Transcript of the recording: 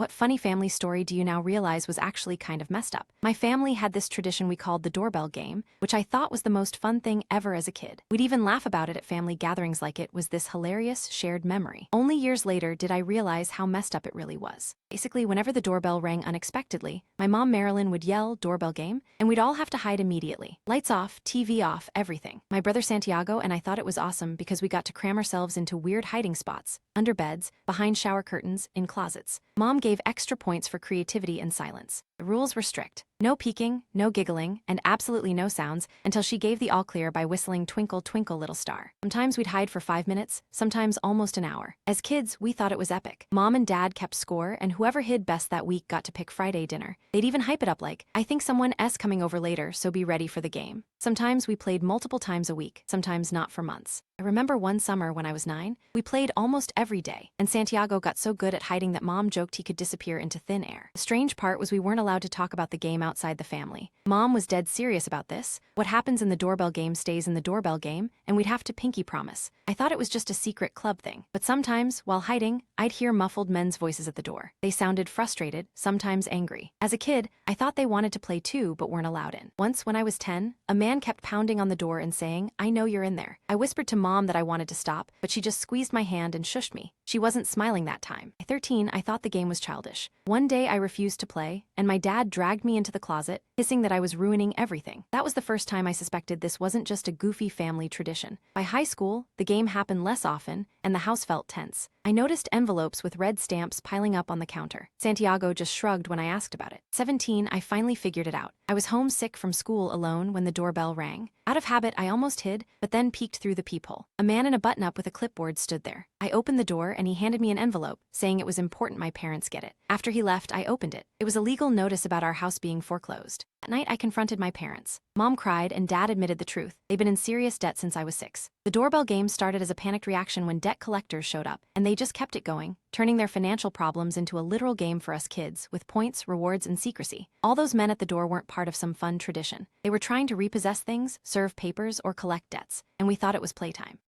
What funny family story do you now realize was actually kind of messed up? My family had this tradition we called the doorbell game, which I thought was the most fun thing ever as a kid. We'd even laugh about it at family gatherings like it was this hilarious shared memory. Only years later did I realize how messed up it really was. Basically, whenever the doorbell rang unexpectedly, my mom Marilyn would yell, "Doorbell game," and we'd all have to hide immediately. Lights off, TV off, everything. My brother Santiago and I thought it was awesome because we got to cram ourselves into weird hiding spots, under beds, behind shower curtains, in closets. Mom gave extra points for creativity and silence. The rules were strict. No peeking, no giggling, and absolutely no sounds until she gave the all clear by whistling "Twinkle, Twinkle, Little Star." Sometimes we'd hide for 5 minutes, sometimes almost an hour. As kids, we thought it was epic. Mom and Dad kept score, and whoever hid best that week got to pick Friday dinner. They'd even hype it up like, "I think someone's coming over later, so be ready for the game." Sometimes we played multiple times a week, sometimes not for months. I remember one summer when I was 9, we played almost every day, and Santiago got so good at hiding that Mom joked he could disappear into thin air. The strange part was we weren't allowed to talk about the game outside the family. Mom was dead serious about this. What happens in the doorbell game stays in the doorbell game, and we'd have to pinky promise. I thought it was just a secret club thing, but sometimes, while hiding, I'd hear muffled men's voices at the door. They sounded frustrated, sometimes angry. As a kid, I thought they wanted to play too, but weren't allowed in. Once, when I was 10, a man kept pounding on the door and saying, "I know you're in there." I whispered to Mom that I wanted to stop, but she just squeezed my hand and shushed me. She wasn't smiling that time. At 13, I thought the game was childish. One day I refused to play, and my dad dragged me into the closet, hissing that I was ruining everything. That was the first time I suspected this wasn't just a goofy family tradition. By high school, the game happened less often, and the house felt tense. I noticed envelopes with red stamps piling up on the counter. Santiago just shrugged when I asked about it. 17, I finally figured it out. I was homesick from school alone when the doorbell rang. Out of habit, I almost hid, but then peeked through the peephole. A man in a button-up with a clipboard stood there. I opened the door and he handed me an envelope, saying it was important my parents get it. After he left, I opened it. It was a legal notice about our house being foreclosed. At night, I confronted my parents. Mom cried and Dad admitted the truth. They've been in serious debt since I was 6. The doorbell game started as a panicked reaction when debt collectors showed up, and they just kept it going, turning their financial problems into a literal game for us kids, with points, rewards, and secrecy. All those men at the door weren't part of some fun tradition. They were trying to repossess things, serve papers, or collect debts, and we thought it was playtime.